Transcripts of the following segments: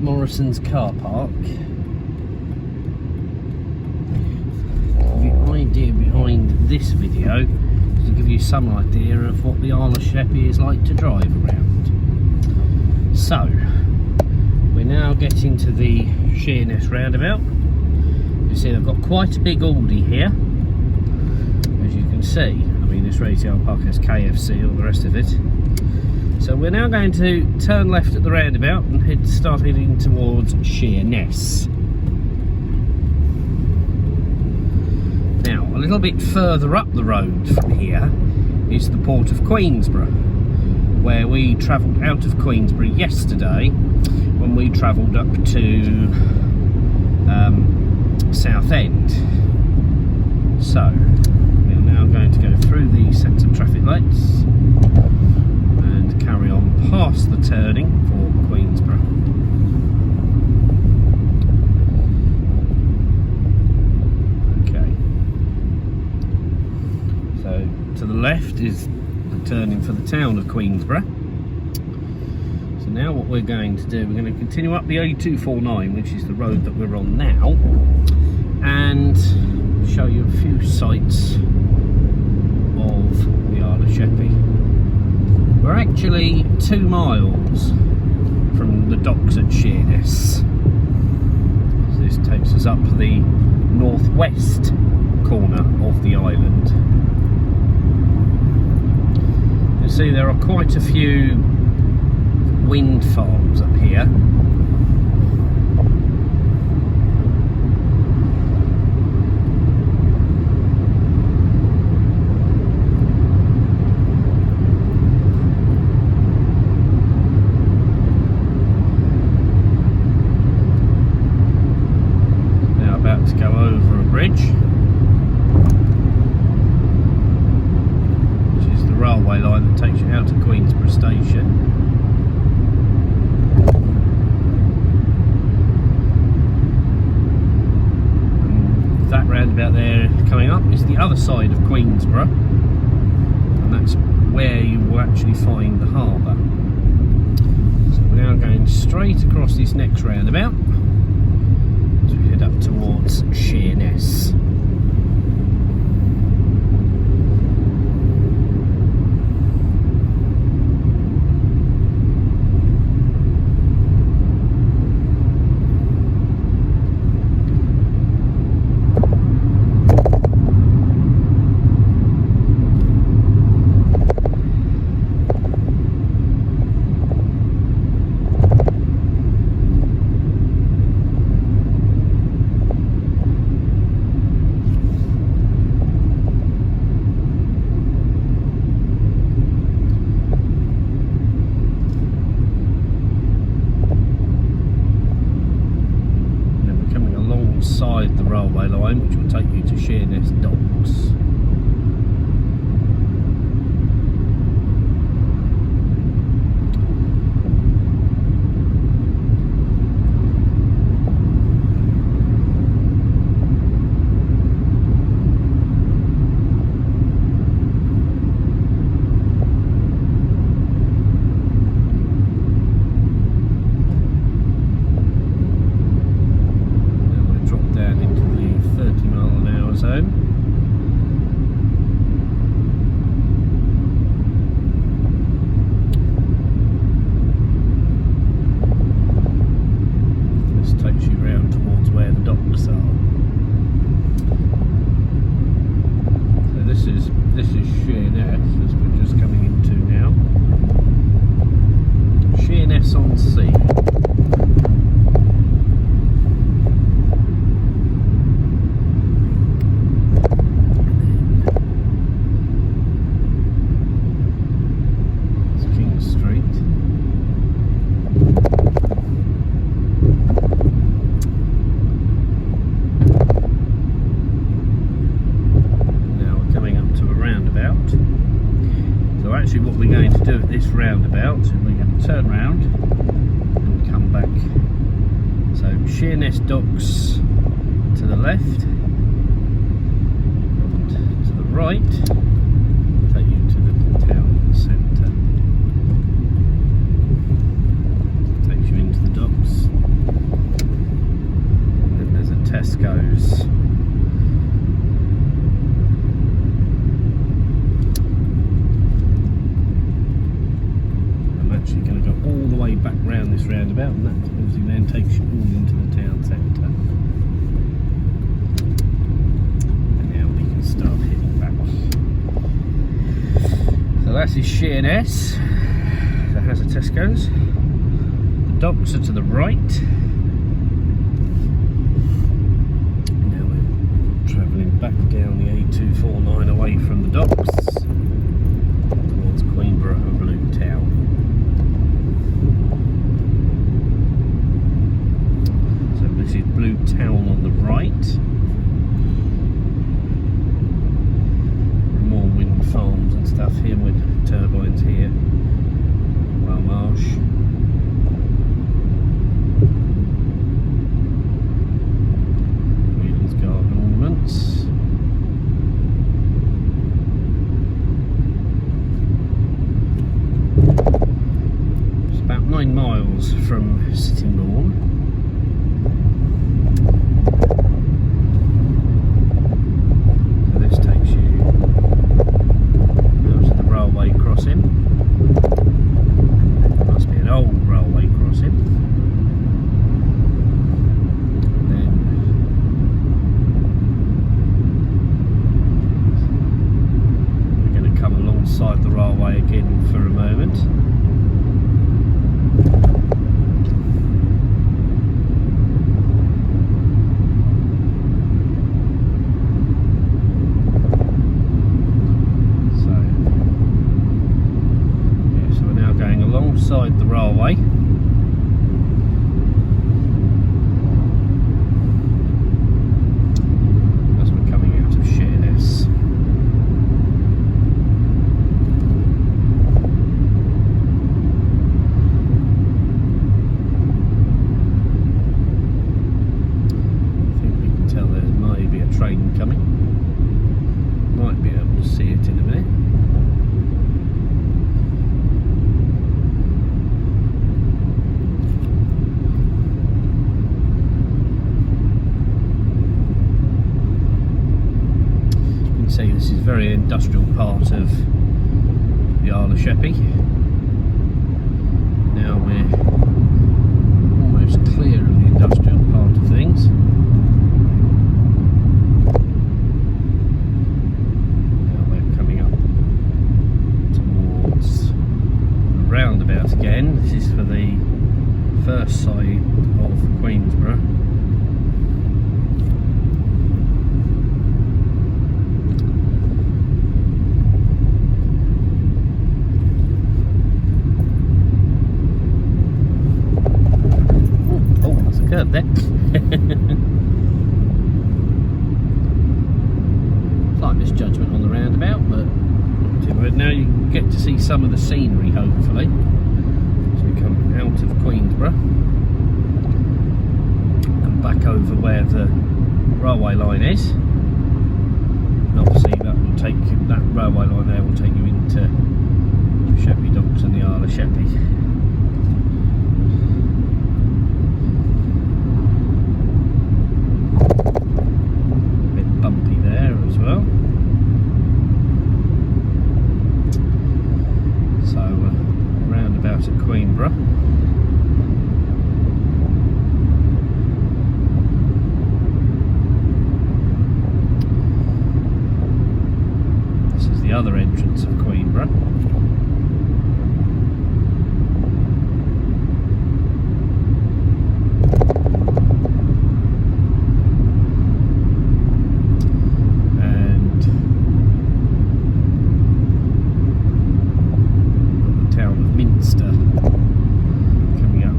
Morrison's car park. The idea behind this video is to give you some idea of what the Isle of Sheppey is like to drive around. So, we're now getting to the Sheerness roundabout. You see they've got quite a big Aldi here, as you can see. I mean, this retail park has KFC, all the rest of it. So we're now going to turn left at the roundabout and start heading towards Sheerness. Now, a little bit further up the road from here is the port of Queensborough, where we travelled out of Queensborough yesterday when we travelled up to Southend. So, we're now going to go through these sets of traffic lights and carry on past the turning for Queensborough. Okay. So, to the left is the turning for the town of Queensborough. So now what we're going to do, we're going to continue up the A249, which is the road that we're on now, and show you a few sights of the Isle of Sheppey. We're actually 2 miles from the docks at Sheerness. So this takes us up the northwest corner of the island. You see there are quite a few wind farms up here. To go over a bridge, which is the railway line that takes you out to Queensborough station. And that roundabout there coming up is the other side of Queensborough, and that's where you will actually find the harbour. So we're now going straight across this next roundabout as we head up towards Sheerness. The railway line, which will take you to Sheerness docks. Zone. This takes you round towards where the docks are. So this is Sheerness, as we're just coming into now. Sheerness on Sea. So actually what we're going to do at this roundabout, we're going to turn round and come back. So Sheerness docks to the left, and to the right take you to the town centre. Takes you into the docks. goes. I'm actually going to go all the way back round this roundabout, and that obviously then takes you all into the town centre. And now we can start heading back. So that's his Sheerness. That has a Tesco's. The docks are to the right. Now we're travelling back down the A249 away from the docks towards Queenborough and Blue Town. So this is Blue Town on the right. More wind farms and stuff here with turbines here. Marsh. Whelan's Garden Ornaments. It's about 9 miles from Sittingbourne. So this takes you out to the railway crossing. Old railway crossing. Then we're going to come alongside the railway again for a moment. Alongside the railway. As we're coming out of Sheerness. I think we can tell there might be a train coming. Might be able to see it in a minute. See, this is a very industrial part of the Isle of Sheppey. Now we're almost clear of the industrial part of things. Now we're coming up towards the roundabout again. This is for the first side of Queenborough. Curb there. Slight misjudgment on the roundabout, but now you get to see some of the scenery, hopefully, as we come out of Queenborough and back over where the railway line is. And obviously that will take you, that railway line there will take you into Sheppey Docks and the Isle of Sheppey. Bumpy there as well. So roundabout at Queenborough. This is the other entrance of Queenborough. Coming up.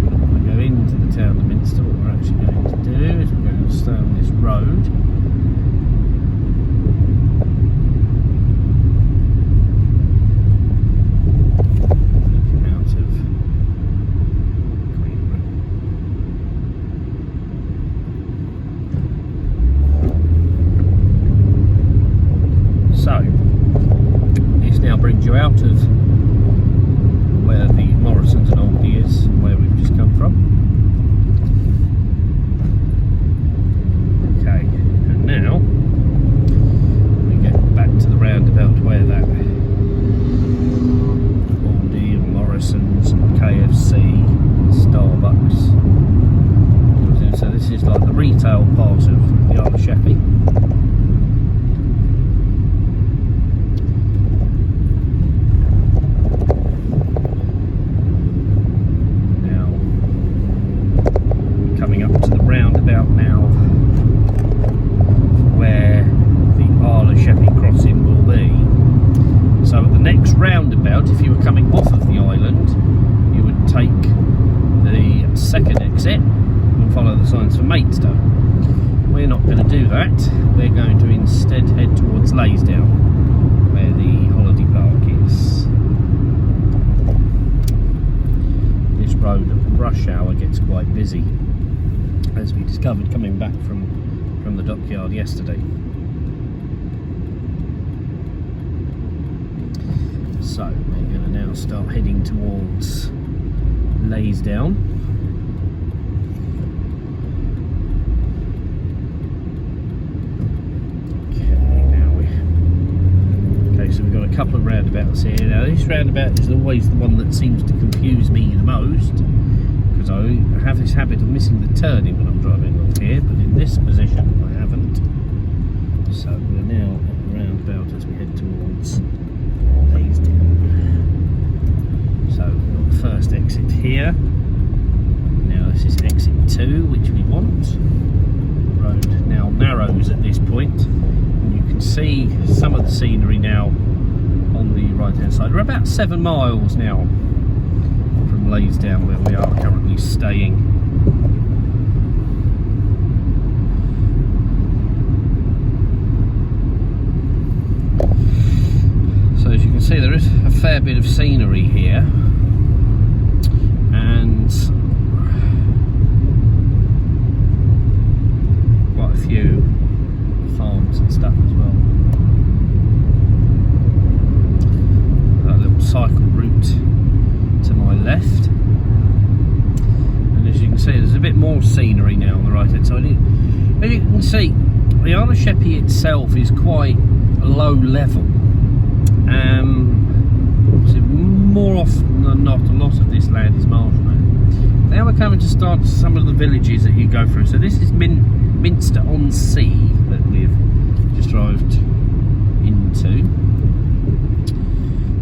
We're not going to go into the town of Minster. What we're actually going to do is we're going to stay on this road the retail part of the Isle of Sheppey. Now, coming up to the roundabout now, where the Isle of Sheppey crossing will be. So at the next roundabout, if you were coming off of the island, you would take the second exit and follow the signs for Maidstone. We're not going to do that. We're going to instead head towards Laysdown, where the holiday park is. This road at rush hour gets quite busy, as we discovered coming back from the dockyard yesterday. So we're going to now start heading towards Laysdown. Okay, so we've got a couple of roundabouts here. Now this roundabout is always the one that seems to confuse me the most, because I have this habit of missing the turning when I'm driving along here, but in this position I haven't. So we're now at the roundabout as we head towards Laysdown. So we've got the first exit here. Now this is exit 2, which we want. The road now narrows at this point, and you can see some of the scenery now on the right hand side. We're about 7 miles now from Laysdown, where we are currently staying. So as you can see, there is a fair bit of scenery here, and quite a few farms and stuff as well. That little cycle route to my left, and as you can see, there's a bit more scenery now on the right hand side. As you can see, the Isle of Sheppey itself is quite low level. So more often than not, a lot of this land is marshland. Now we're coming to start some of the villages that you go through. So this is Minster-on-Sea that we've just arrived into.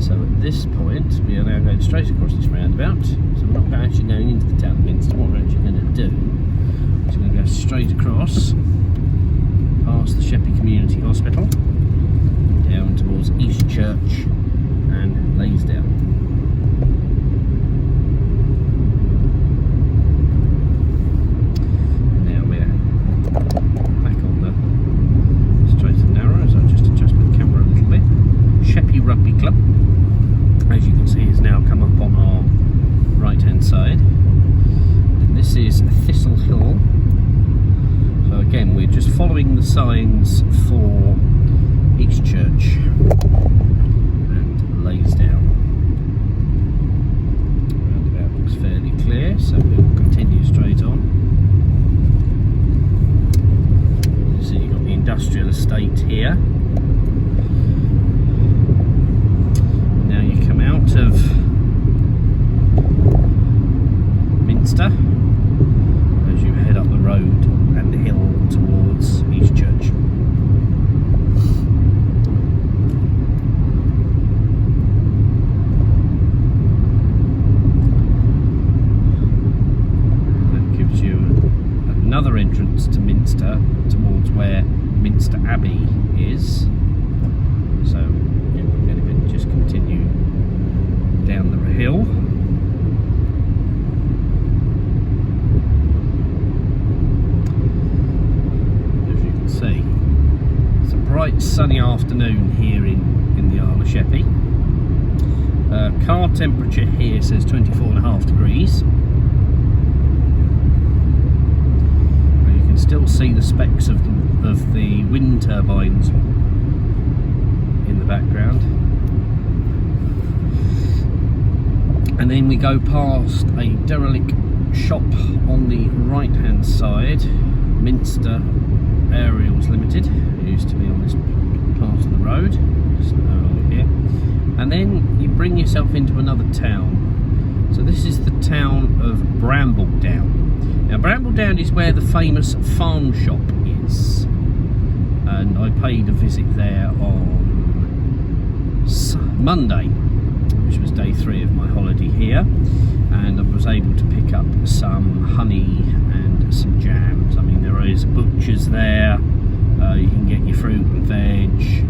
So at this point, we are now going straight across this roundabout. So we're not actually going into the town of Minster. What we're actually going to do is we're going to go straight across, past the Sheppey Community Hospital, down towards East Church and Laysdown. Now we're back on the straight and narrow, as I'll just adjust my camera a little bit. Sheppey Rugby Club, as you can see, has now come up on our right hand side. And this is Thistle Hill. So again, we're just following the signs for East Church and Laysdown. Roundabout looks fairly clear, so we'll continue straight on. You see, you've got the industrial estate here. Now you come out of Minster as you head up the road and the hill towards East Church. Another entrance to Minster towards where Minster Abbey is. So yeah, we're going to just continue down the hill. As you can see, it's a bright sunny afternoon here in the Isle of Sheppey. Car temperature here says 24.5 degrees. Still see the specks of the wind turbines in the background, and then we go past a derelict shop on the right hand side, Minster Aerials Limited. It used to be on this part of the road, just no longer here. And then you bring yourself into another town. So this is the town of Brambledown. Now Brambledown is where the famous farm shop is, and I paid a visit there on Monday, which was day 3 of my holiday here, and I was able to pick up some honey and some jams. I mean, there is butchers there, you can get your fruit and veg,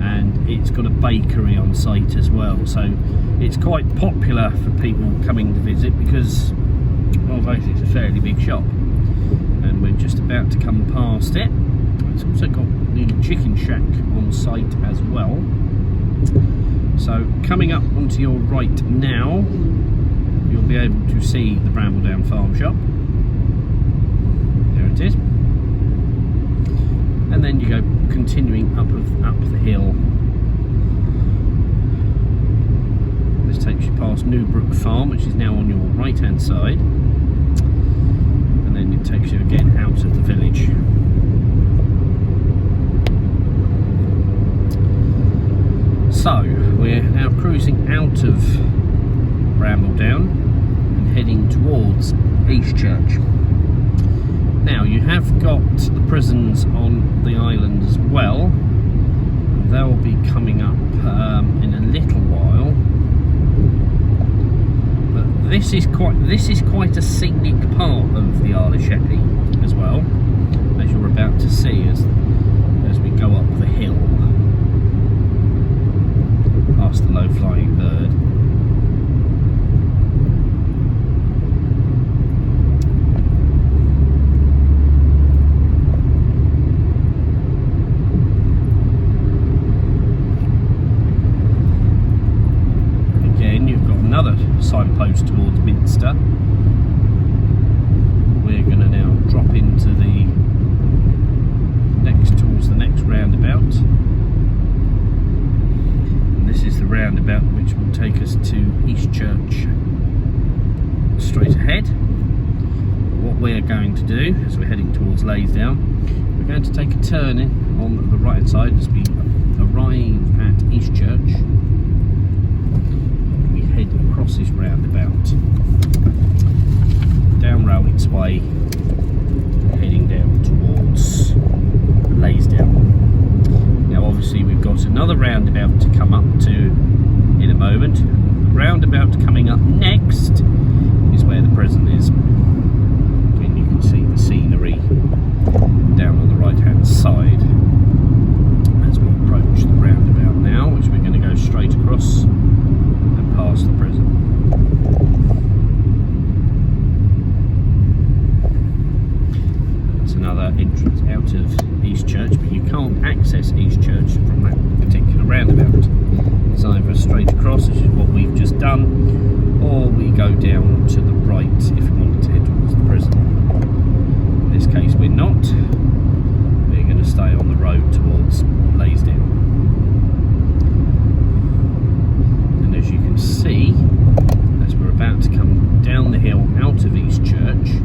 and it's got a bakery on site as well, so it's quite popular for people coming to visit because, well, basically it's a fairly big shop, and we're just about to come past it. It's also got the chicken shack on site as well. So coming up onto your right now, you'll be able to see the Brambledown farm shop. There it is. And then you go continuing up the hill. This takes you past Newbrook Farm, which is now on your right hand side, and then it takes you again out of the village. So we're now cruising out of Brambledown and heading towards Eastchurch. Now you have got the prisons on the island as well. They'll be coming up in a little while. But this is quite a scenic part of the Isle of Sheppey as well, as you're about to see as we go up the hill past the low-flying bird. Another signpost towards Minster. We're going to now drop into towards the next roundabout, and this is the roundabout which will take us to Eastchurch straight ahead. But what we're going to do as we're heading towards Laysdown, we're going to take a turn in on the right hand side as we arrive at Eastchurch. Head across this roundabout, down Rowitts Way, heading down towards Laysdown. Now obviously we've got another roundabout to come up to in a moment. The roundabout coming up next is where the prison is. Again, you can see the scenery down on the right hand side as we approach the roundabout now, which we're going to go straight across past the prison. That's another entrance out of Eastchurch, but you can't access Eastchurch from that particular roundabout. It's either straight across, which is what we've just done, or we go down to the right if we wanted to head towards the prison. In this case we're not. We're going to stay on the road towards Laysdown. As you can see, as we're about to come down the hill out of Eastchurch, you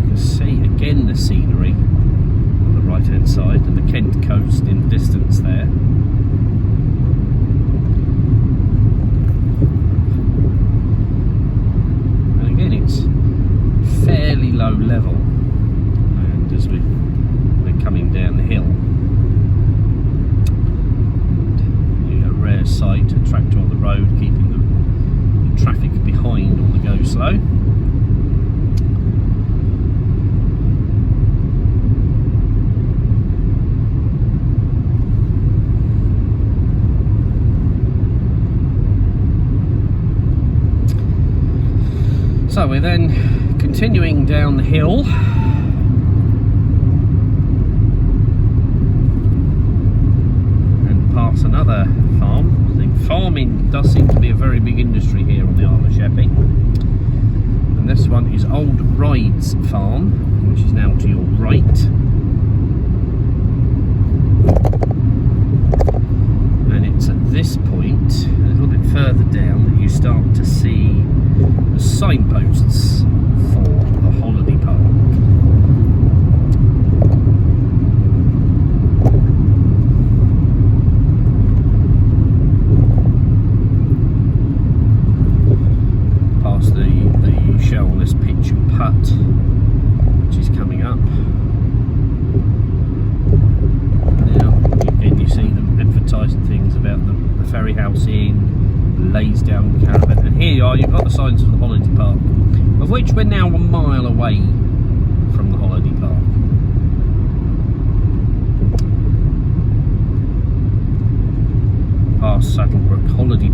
can see again the scenery on the right hand side and the Kent coast in the distance there. And again, it's fairly low level, and as we're coming down the hill, rare sight, a tractor on the road keeping the traffic behind on the go slow. So we're then continuing down the hill and past another farm. I think farming does seem to be a very big industry here on the Isle of Sheppey. And this one is Old Rides Farm, which is now to your right. And it's at this point, a little bit further down, that you start to see the signposts for the holiday park. Past the shellless pitch and putt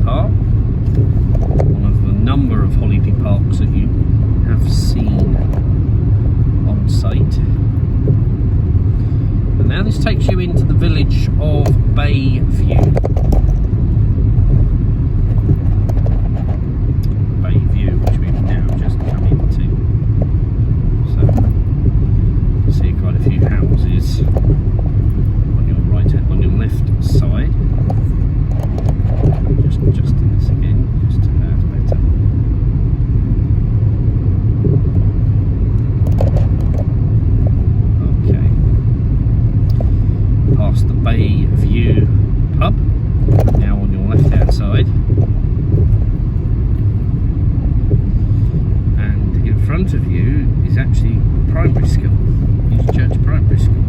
park. One of the number of holiday parks that you have seen on site. And now this takes you into the village of Bayview. Bayview, which we've now just come into. So, you see quite a few houses on your right hand, on your left side. Just adjusting this again, just to that's better. Okay. Past the Bayview pub, now on your left hand side. And in front of you is actually primary school, East Church Primary School.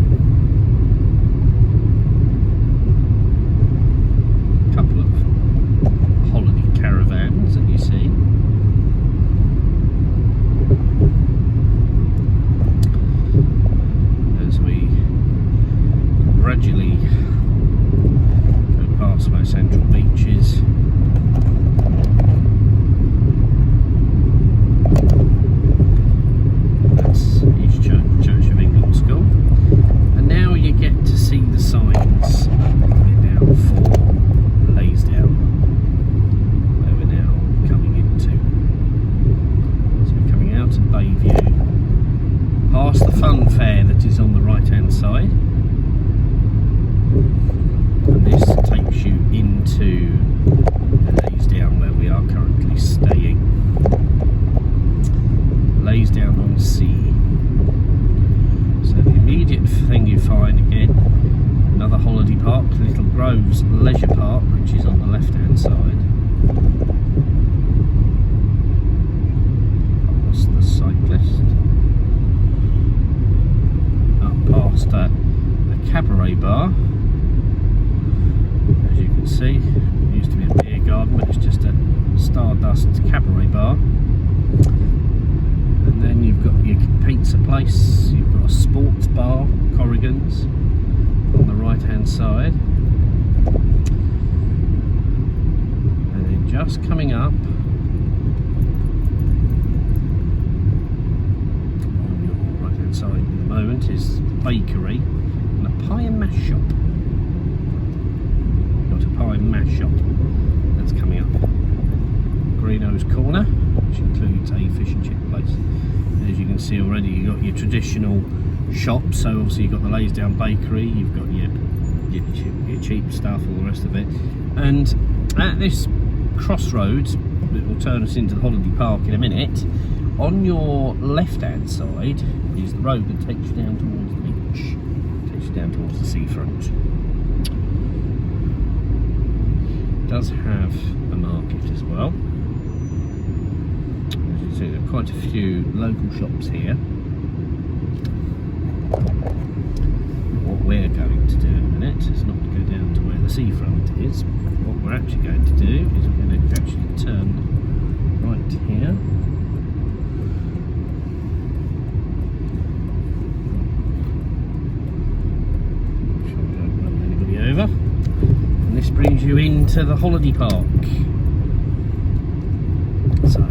A couple of holiday caravans that you see. As we gradually go past my central beaches. That's East Church of England School. And now you get to see the signs down for Laysdown, where we're now coming into. So we're coming out of Bayview, past the fun fair that is on the right hand side. And this takes you into Laysdown, where we are currently staying. Laysdown on Sea. So the immediate thing you find again, another holiday park, Little Groves Leisure Park, which is on the left hand side. Past the cyclist. Up past a cabaret bar. As you can see, it used to be a beer garden, but it's just a Stardust cabaret bar. And then you've got your pizza place, you've got a sports bar, Corrigan's, on the right hand side. And then just coming up on your right hand side at the moment is the bakery and a pie and mash shop. Got a pie and mash shop that's coming up. Greeno's Corner, which includes a fish and chip place. As you can see already, you've got your traditional shops, so obviously you've got the Laysdown Bakery, you've got your cheap stuff, all the rest of it. And at this crossroads, it will turn us into the holiday park in a minute, on your left hand side is the road that takes you down towards the beach, takes you down towards the seafront. It does have a market as well. So there are quite a few local shops here. What we're going to do in a minute is not to go down to where the seafront is. What we're actually going to do is we're going to actually turn right here. Make sure we don't run anybody over. And this brings you into the holiday park. So,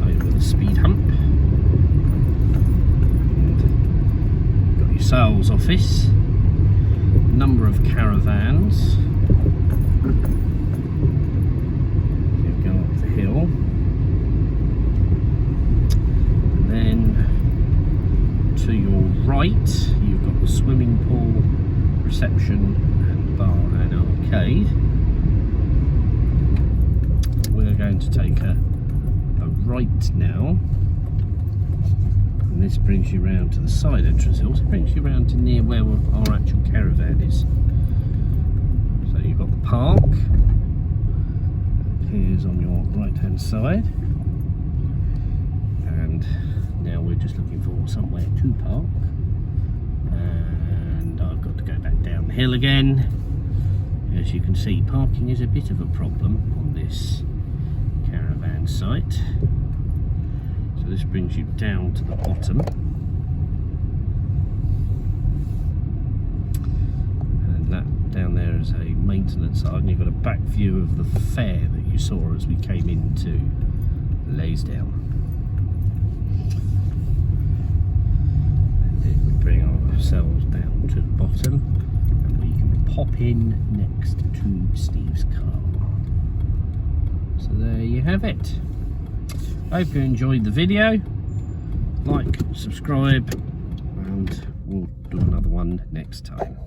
over the speed hump, and got your sales office, number of caravans. You go up the hill, and then to your right you've got the swimming pool, reception and bar and arcade. We're going to take a right now, and this brings you round to the side entrance. It also brings you round to near where our actual caravan is. So you've got the park, here's on your right hand side, and now we're just looking for somewhere to park, and I've got to go back down the hill again. As you can see, parking is a bit of a problem on this caravan site. So this brings you down to the bottom, and that down there is a maintenance side, and you've got a back view of the fair that you saw as we came into Laysdown. And then we bring ourselves down to the bottom, and we can pop in next to Steve's car. So there you have it. Hope you enjoyed the video. Like, subscribe, and we'll do another one next time.